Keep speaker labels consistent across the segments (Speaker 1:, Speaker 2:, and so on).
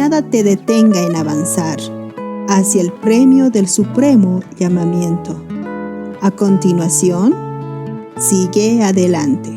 Speaker 1: nada te detenga en avanzar hacia el premio del supremo llamamiento. A continuación, sigue adelante.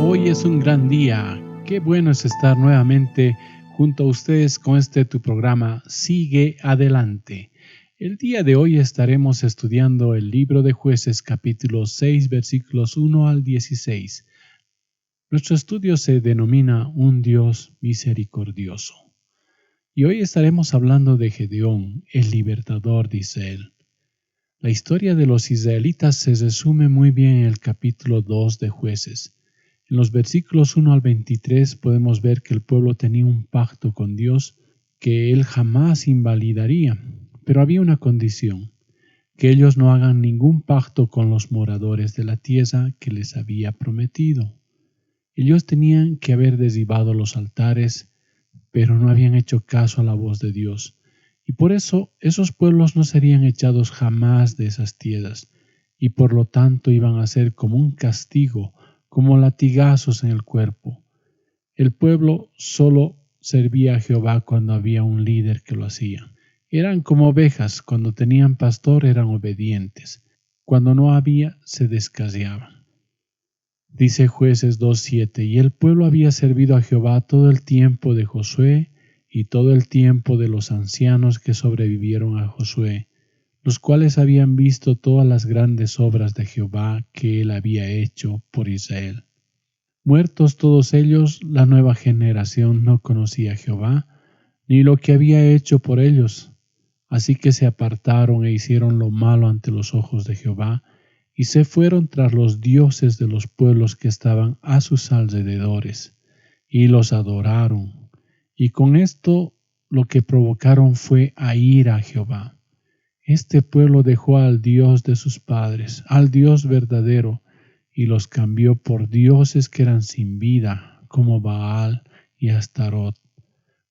Speaker 2: Hoy es un gran día. Qué bueno es estar nuevamente junto a ustedes con tu programa Sigue Adelante. El día de hoy estaremos estudiando el libro de Jueces capítulo 6 versículos 1 al 16. Nuestro estudio se denomina Un Dios misericordioso. Y hoy estaremos hablando de Gedeón, el libertador de Israel. La historia de los israelitas se resume muy bien en el capítulo 2 de Jueces. En los versículos 1 al 23 podemos ver que el pueblo tenía un pacto con Dios que él jamás invalidaría, pero había una condición, que ellos no hagan ningún pacto con los moradores de la tierra que les había prometido. Ellos tenían que haber derribado los altares, pero no habían hecho caso a la voz de Dios, y por eso esos pueblos no serían echados jamás de esas tierras, y por lo tanto iban a ser como un castigo, como latigazos en el cuerpo. El pueblo solo servía a Jehová cuando había un líder que lo hacía. Eran como ovejas, cuando tenían pastor eran obedientes, cuando no había se descarriaban. Dice Jueces 2:7, y el pueblo había servido a Jehová todo el tiempo de Josué y todo el tiempo de los ancianos que sobrevivieron a Josué, los cuales habían visto todas las grandes obras de Jehová que él había hecho por Israel. Muertos todos ellos, la nueva generación no conocía a Jehová, ni lo que había hecho por ellos. Así que se apartaron e hicieron lo malo ante los ojos de Jehová, y se fueron tras los dioses de los pueblos que estaban a sus alrededores, y los adoraron. Y con esto lo que provocaron fue a ira a Jehová. Este pueblo dejó al Dios de sus padres, al Dios verdadero, y los cambió por dioses que eran sin vida, como Baal y Astarot.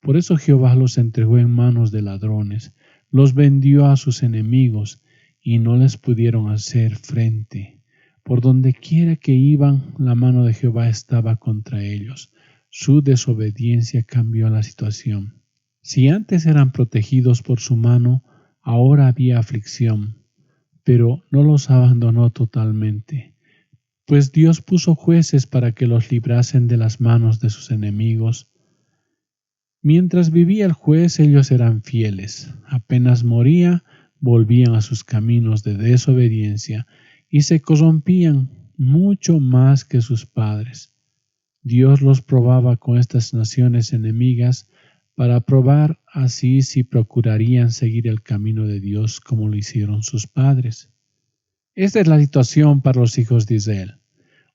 Speaker 2: Por eso Jehová los entregó en manos de ladrones, los vendió a sus enemigos, y no les pudieron hacer frente. Por donde quiera que iban, la mano de Jehová estaba contra ellos. Su desobediencia cambió la situación. Si antes eran protegidos por su mano, ahora había aflicción, pero no los abandonó totalmente, pues Dios puso jueces para que los librasen de las manos de sus enemigos. Mientras vivía el juez, ellos eran fieles. Apenas moría, volvían a sus caminos de desobediencia y se corrompían mucho más que sus padres. Dios los probaba con estas naciones enemigas para probar así si procurarían seguir el camino de Dios como lo hicieron sus padres. Esta es la situación para los hijos de Israel.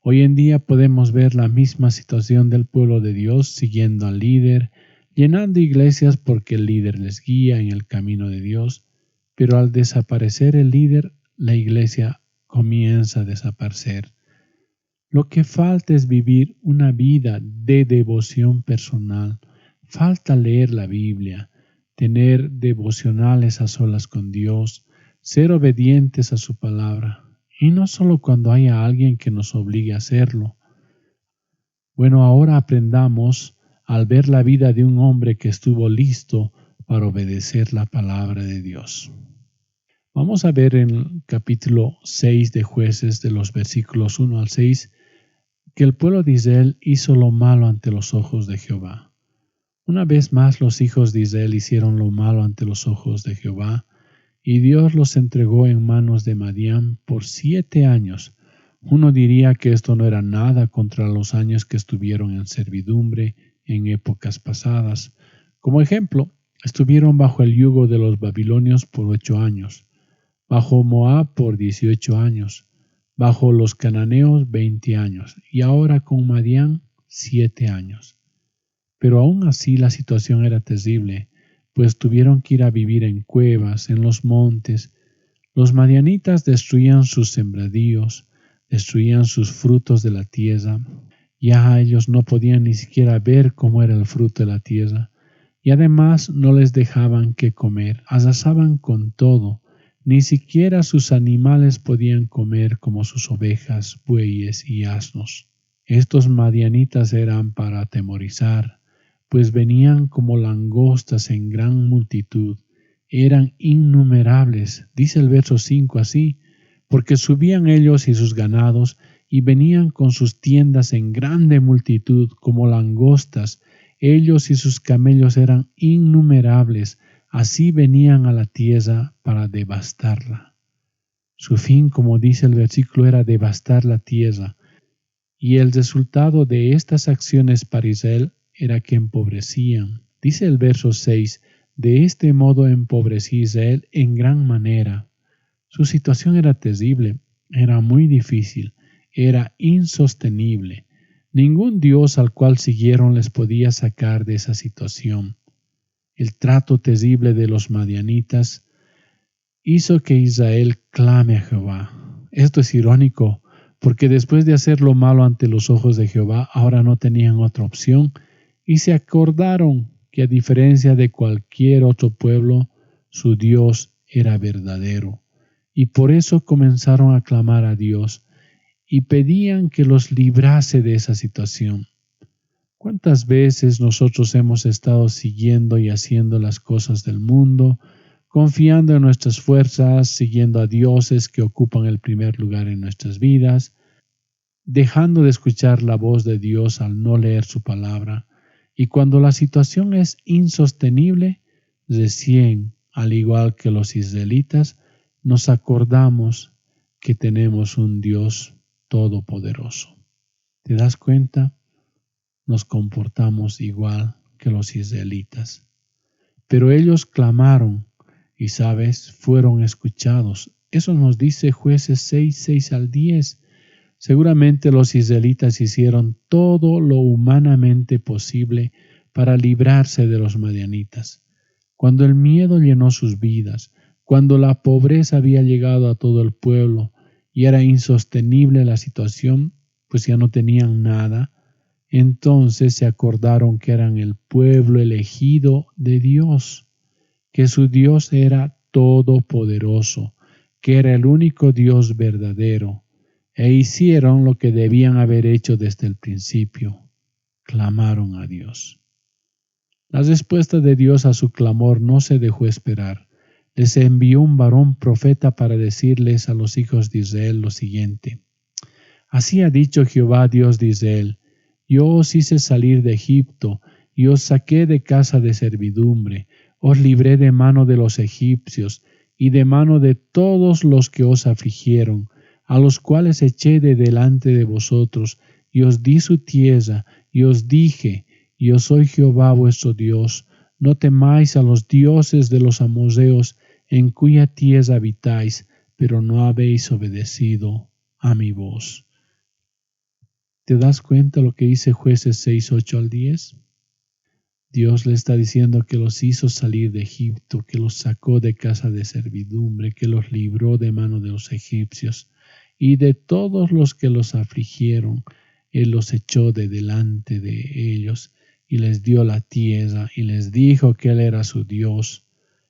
Speaker 2: Hoy en día podemos ver la misma situación del pueblo de Dios siguiendo al líder, llenando iglesias porque el líder les guía en el camino de Dios, pero al desaparecer el líder, la iglesia comienza a desaparecer. Lo que falta es vivir una vida de devoción personal. Falta leer la Biblia, tener devocionales a solas con Dios, ser obedientes a su palabra, y no solo cuando haya alguien que nos obligue a hacerlo. Bueno, ahora aprendamos al ver la vida de un hombre que estuvo listo para obedecer la palabra de Dios. Vamos a ver en el capítulo 6 de Jueces, de los versículos 1 al 6, que el pueblo de Israel hizo lo malo ante los ojos de Jehová. Una vez más los hijos de Israel hicieron lo malo ante los ojos de Jehová, y Dios los entregó en manos de Madián por 7 años. Uno diría que esto no era nada contra los años que estuvieron en servidumbre en épocas pasadas. Como ejemplo, estuvieron bajo el yugo de los babilonios por 8 años, bajo Moab por 18 años, bajo los cananeos 20 años, y ahora con Madián 7 años. Pero aún así la situación era terrible, pues tuvieron que ir a vivir en cuevas, en los montes. Los madianitas destruían sus sembradíos, destruían sus frutos de la tierra. Ya ellos no podían ni siquiera ver cómo era el fruto de la tierra. Y además no les dejaban qué comer, arrasaban con todo. Ni siquiera sus animales podían comer como sus ovejas, bueyes y asnos. Estos madianitas eran para atemorizar, pues venían como langostas en gran multitud. Eran innumerables, dice el verso 5 así, porque subían ellos y sus ganados, y venían con sus tiendas en grande multitud como langostas. Ellos y sus camellos eran innumerables, así venían a la tierra para devastarla. Su fin, como dice el versículo, era devastar la tierra, y el resultado de estas acciones para Israel era que empobrecían. Dice el verso 6, de este modo empobrecía Israel en gran manera. Su situación era terrible, era muy difícil, era insostenible. Ningún Dios al cual siguieron les podía sacar de esa situación. El trato terrible de los madianitas hizo que Israel clame a Jehová. Esto es irónico, porque después de hacer lo malo ante los ojos de Jehová, ahora no tenían otra opción, y se acordaron que a diferencia de cualquier otro pueblo, su Dios era verdadero. Y por eso comenzaron a clamar a Dios y pedían que los librase de esa situación. ¿Cuántas veces nosotros hemos estado siguiendo y haciendo las cosas del mundo, confiando en nuestras fuerzas, siguiendo a dioses que ocupan el primer lugar en nuestras vidas, dejando de escuchar la voz de Dios al no leer su palabra? Y cuando la situación es insostenible, recién, al igual que los israelitas, nos acordamos que tenemos un Dios todopoderoso. ¿Te das cuenta? Nos comportamos igual que los israelitas. Pero ellos clamaron y, ¿sabes?, fueron escuchados. Eso nos dice Jueces 6 al 10. Seguramente los israelitas hicieron todo lo humanamente posible para librarse de los madianitas. Cuando el miedo llenó sus vidas, cuando la pobreza había llegado a todo el pueblo y era insostenible la situación, pues ya no tenían nada, entonces se acordaron que eran el pueblo elegido de Dios, que su Dios era todopoderoso, que era el único Dios verdadero, e hicieron lo que debían haber hecho desde el principio: clamaron a Dios. La respuesta de Dios a su clamor no se dejó esperar. Les envió un varón profeta para decirles a los hijos de Israel lo siguiente: así ha dicho Jehová, Dios de Israel: yo os hice salir de Egipto y os saqué de casa de servidumbre, os libré de mano de los egipcios y de mano de todos los que os afligieron, a los cuales eché de delante de vosotros, y os di su tierra, y os dije: yo soy Jehová vuestro Dios, no temáis a los dioses de los amorreos, en cuya tierra habitáis, pero no habéis obedecido a mi voz. ¿Te das cuenta lo que dice Jueces 6:8 al 10? Dios le está diciendo que los hizo salir de Egipto, que los sacó de casa de servidumbre, que los libró de mano de los egipcios, y de todos los que los afligieron, Él los echó de delante de ellos, y les dio la tierra, y les dijo que Él era su Dios,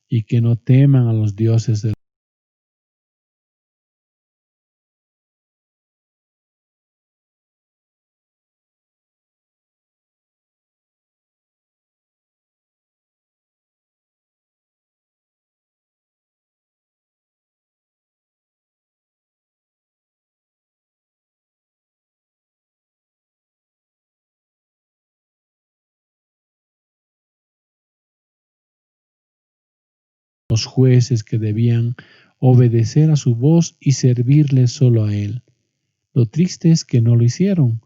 Speaker 2: y que no teman a los dioses de los jueces que debían obedecer a su voz y servirle solo a Él. Lo triste es que no lo hicieron.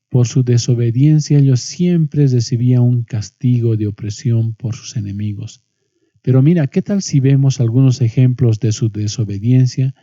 Speaker 2: Por su desobediencia ellos siempre recibían un castigo de opresión por sus enemigos. Pero mira, ¿qué tal si vemos algunos ejemplos de su desobediencia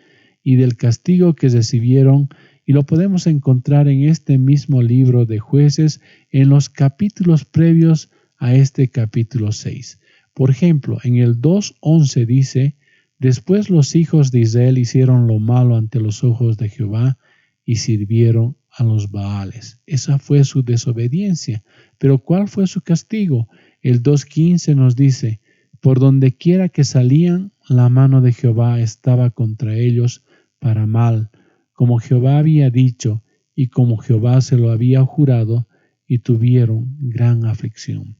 Speaker 2: y del castigo que recibieron? Y lo podemos encontrar en este mismo libro de Jueces, en los capítulos previos a este capítulo 6. Por ejemplo, en el 2:11 dice: Después los hijos de Israel hicieron lo malo ante los ojos de Jehová y sirvieron a los Baales. Esa fue su desobediencia. Pero ¿cuál fue su castigo? El 2:15 nos dice, por donde quiera que salían, la mano de Jehová estaba contra ellos para mal, como Jehová había dicho y como Jehová se lo había jurado, y tuvieron gran aflicción.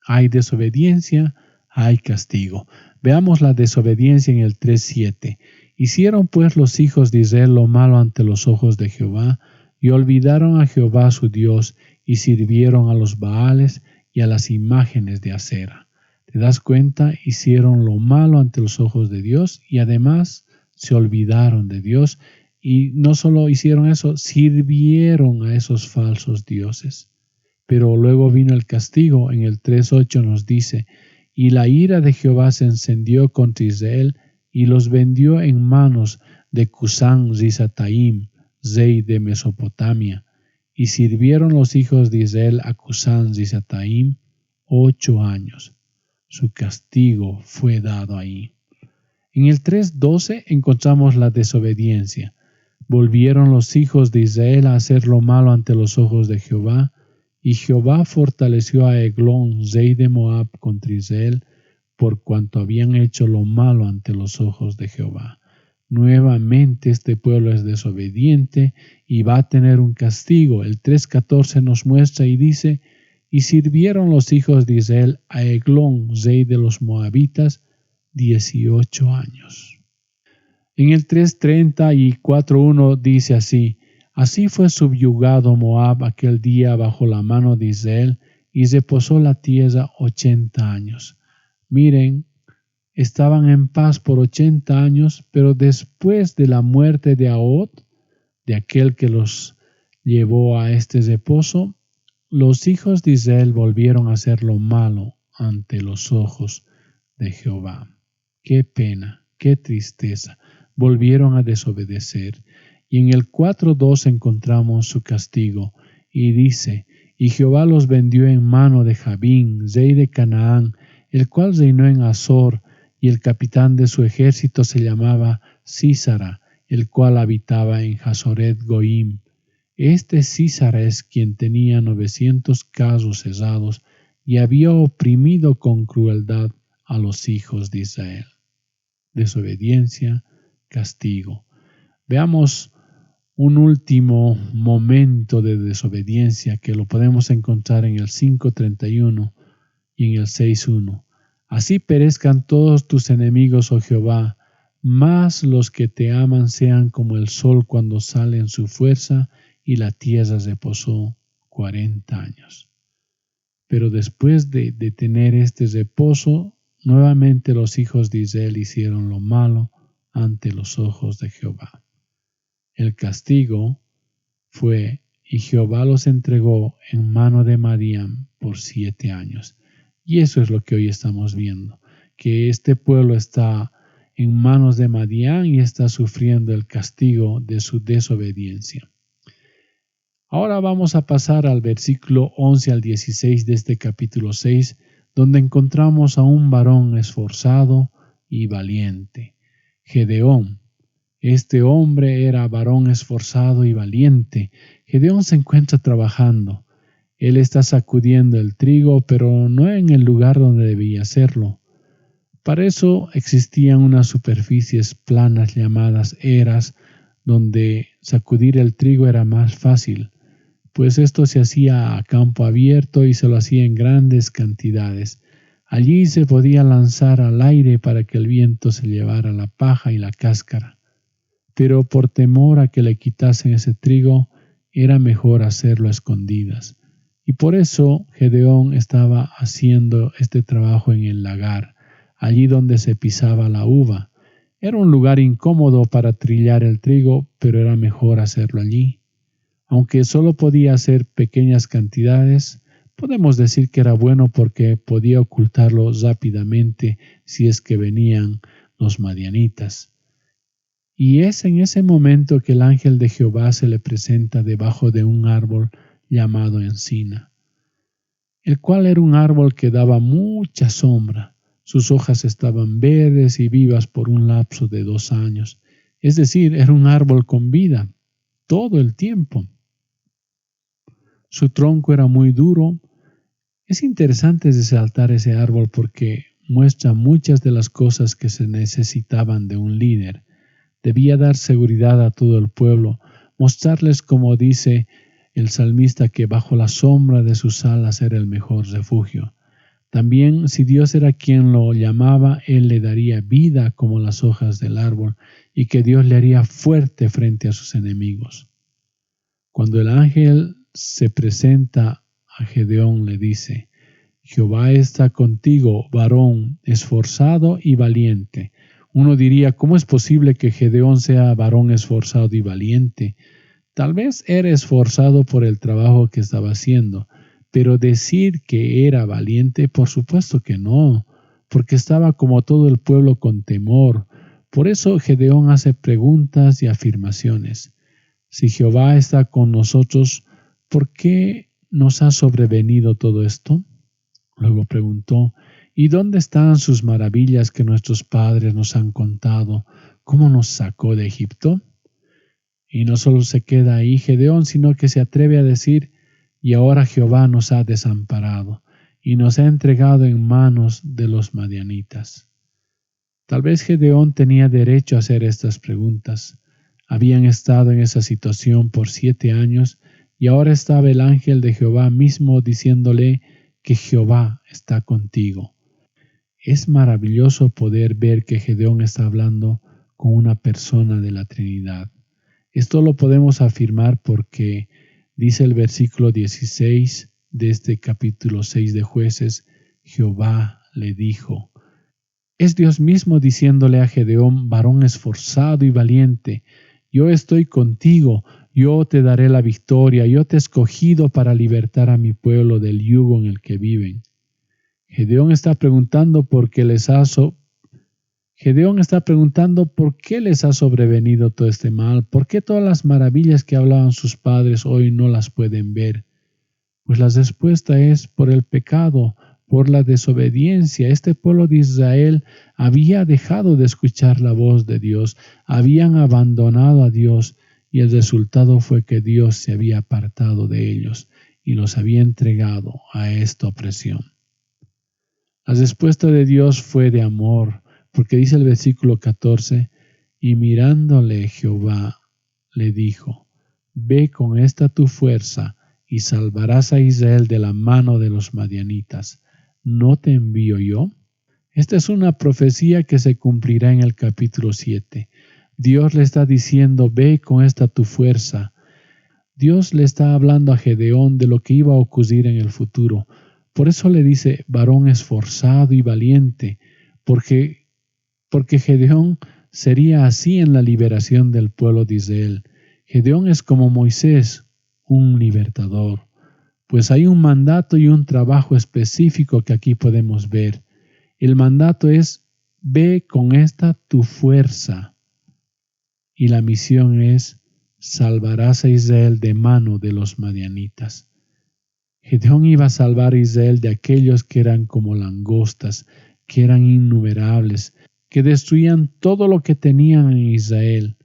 Speaker 2: Hay desobediencia, hay castigo. Veamos la desobediencia en el 3:7. Hicieron pues los hijos de Israel lo malo ante los ojos de Jehová, y olvidaron a Jehová su Dios, y sirvieron a los Baales y a las imágenes de acera. ¿Te das cuenta? Hicieron lo malo ante los ojos de Dios y además se olvidaron de Dios. Y no solo hicieron eso, sirvieron a esos falsos dioses. Pero luego vino el castigo. En el 3:8 nos dice, y la ira de Jehová se encendió contra Israel y los vendió en manos de Cusán Risataim, rey de Mesopotamia. Y sirvieron los hijos de Israel a Cusán Risataim 8 años. Su castigo fue dado ahí. En el 3:12 encontramos la desobediencia. Volvieron los hijos de Israel a hacer lo malo ante los ojos de Jehová, y Jehová fortaleció a Eglón, rey de Moab, contra Israel, por cuanto habían hecho lo malo ante los ojos de Jehová. Nuevamente este pueblo es desobediente y va a tener un castigo. El 3:14 nos muestra y dice, y sirvieron los hijos de Israel a Eglón, rey de los Moabitas, 18 años. En el 3:30 y 4:1 dice así, así fue subyugado Moab aquel día bajo la mano de Israel y reposó la tierra 80 años. Miren, estaban en paz por 80 años, pero después de la muerte de Ahod, de aquel que los llevó a este reposo, los hijos de Israel volvieron a hacer lo malo ante los ojos de Jehová. Qué pena, qué tristeza. Volvieron a desobedecer. Y en el 4:2 encontramos su castigo. Y dice, y Jehová los vendió en mano de Jabín, rey de Canaán, el cual reinó en Azor, y el capitán de su ejército se llamaba Sísara, el cual habitaba en Hazoret Goim. Este Sísara es quien tenía 900 carros cesados y había oprimido con crueldad a los hijos de Israel. Desobediencia, castigo. Veamos un último momento de desobediencia que lo podemos encontrar en el 5:31 y en el 6:1. Así perezcan todos tus enemigos, oh Jehová, mas los que te aman sean como el sol cuando sale en su fuerza, y la tierra reposó 40 años. Pero después de tener este reposo, nuevamente los hijos de Israel hicieron lo malo ante los ojos de Jehová. El castigo fue, y Jehová los entregó en mano de Madián por 7 años. Y eso es lo que hoy estamos viendo, que este pueblo está en manos de Madián y está sufriendo el castigo de su desobediencia. Ahora vamos a pasar al versículo 11 al 16 de este capítulo 6, donde encontramos a un varón esforzado y valiente, Gedeón. Este hombre era varón esforzado y valiente. Gedeón se encuentra trabajando. Él está sacudiendo el trigo, pero no en el lugar donde debía hacerlo. Para eso existían unas superficies planas llamadas eras, donde sacudir el trigo era más fácil, pues esto se hacía a campo abierto y se lo hacía en grandes cantidades. Allí se podía lanzar al aire para que el viento se llevara la paja y la cáscara. Pero por temor a que le quitasen ese trigo, era mejor hacerlo a escondidas. Y por eso Gedeón estaba haciendo este trabajo en el lagar, allí donde se pisaba la uva. Era un lugar incómodo para trillar el trigo, pero era mejor hacerlo allí. Aunque solo podía hacer pequeñas cantidades, podemos decir que era bueno porque podía ocultarlo rápidamente si es que venían los madianitas. Y es en ese momento que el ángel de Jehová se le presenta debajo de un árbol llamado encina, el cual era un árbol que daba mucha sombra. Sus hojas estaban verdes y vivas por un lapso de 2 años. Es decir, era un árbol con vida todo el tiempo. Su tronco era muy duro. Es interesante resaltar ese árbol porque muestra muchas de las cosas que se necesitaban de un líder. Debía dar seguridad a todo el pueblo, mostrarles, como dice el salmista, que bajo la sombra de sus alas era el mejor refugio. También, si Dios era quien lo llamaba, Él le daría vida como las hojas del árbol y que Dios le haría fuerte frente a sus enemigos. Cuando el ángel se presenta a Gedeón, le dice: Jehová está contigo, varón esforzado y valiente. Uno diría, ¿cómo es posible que Gedeón sea varón esforzado y valiente? Tal vez era esforzado por el trabajo que estaba haciendo, pero decir que era valiente, por supuesto que no, porque estaba como todo el pueblo con temor. Por eso Gedeón hace preguntas y afirmaciones. Si Jehová está con nosotros, ¿por qué nos ha sobrevenido todo esto? Luego preguntó: ¿y dónde están sus maravillas que nuestros padres nos han contado? ¿Cómo nos sacó de Egipto? Y no solo se queda ahí Gedeón, sino que se atreve a decir: y ahora Jehová nos ha desamparado y nos ha entregado en manos de los madianitas. Tal vez Gedeón tenía derecho a hacer estas preguntas. Habían estado en esa situación por 7 años y ahora estaba el ángel de Jehová mismo diciéndole que Jehová está contigo. Es maravilloso poder ver que Gedeón está hablando con una persona de la Trinidad. Esto lo podemos afirmar porque dice el versículo 16 de este capítulo 6 de Jueces: Jehová le dijo. Es Dios mismo diciéndole a Gedeón: varón esforzado y valiente, yo estoy contigo, yo te daré la victoria, yo te he escogido para libertar a mi pueblo del yugo en el que viven. Gedeón está preguntando por qué les ha sobrevenido todo este mal, por qué todas las maravillas que hablaban sus padres hoy no las pueden ver. Pues la respuesta es por el pecado, por la desobediencia. Este pueblo de Israel había dejado de escuchar la voz de Dios, habían abandonado a Dios y el resultado fue que Dios se había apartado de ellos y los había entregado a esta opresión. La respuesta de Dios fue de amor, porque dice el versículo 14: y mirándole Jehová le dijo: ve con esta tu fuerza y salvarás a Israel de la mano de los madianitas. ¿No te envío yo? Esta es una profecía que se cumplirá en el capítulo 7. Dios le está diciendo: ve con esta tu fuerza. Dios le está hablando a Gedeón de lo que iba a ocurrir en el futuro. Por eso le dice varón esforzado y valiente, porque Gedeón sería así en la liberación del pueblo de Israel. Gedeón es como Moisés, un libertador. Pues hay un mandato y un trabajo específico que aquí podemos ver. El mandato es: ve con esta tu fuerza. Y la misión es: salvarás a Israel de mano de los madianitas. Gedeón iba a salvar a Israel de aquellos que eran como langostas, que eran innumerables, que destruían todo lo que tenían en Israel.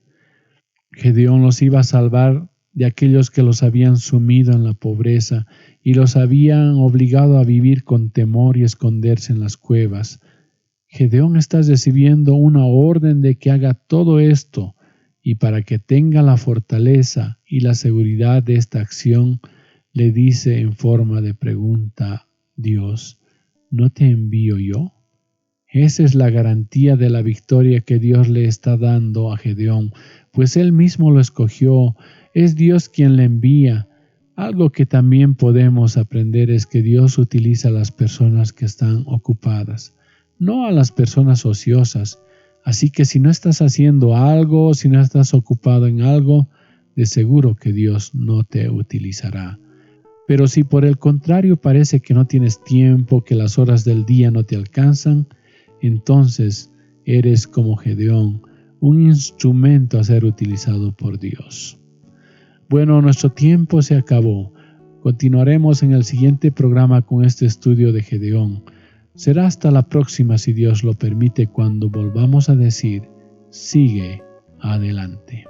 Speaker 2: Gedeón los iba a salvar de aquellos que los habían sumido en la pobreza y los habían obligado a vivir con temor y esconderse en las cuevas. Gedeón está recibiendo una orden de que haga todo esto, y para que tenga la fortaleza y la seguridad de esta acción, le dice en forma de pregunta Dios: ¿no te envío yo? Esa es la garantía de la victoria que Dios le está dando a Gedeón, pues él mismo lo escogió. Es Dios quien le envía. Algo que también podemos aprender es que Dios utiliza a las personas que están ocupadas, no a las personas ociosas. Así que si no estás haciendo algo, si no estás ocupado en algo, de seguro que Dios no te utilizará. Pero si por el contrario parece que no tienes tiempo, que las horas del día no te alcanzan, entonces eres como Gedeón, un instrumento a ser utilizado por Dios. Bueno, nuestro tiempo se acabó. Continuaremos en el siguiente programa con este estudio de Gedeón. Será hasta la próxima, si Dios lo permite, cuando volvamos a decir, sigue adelante.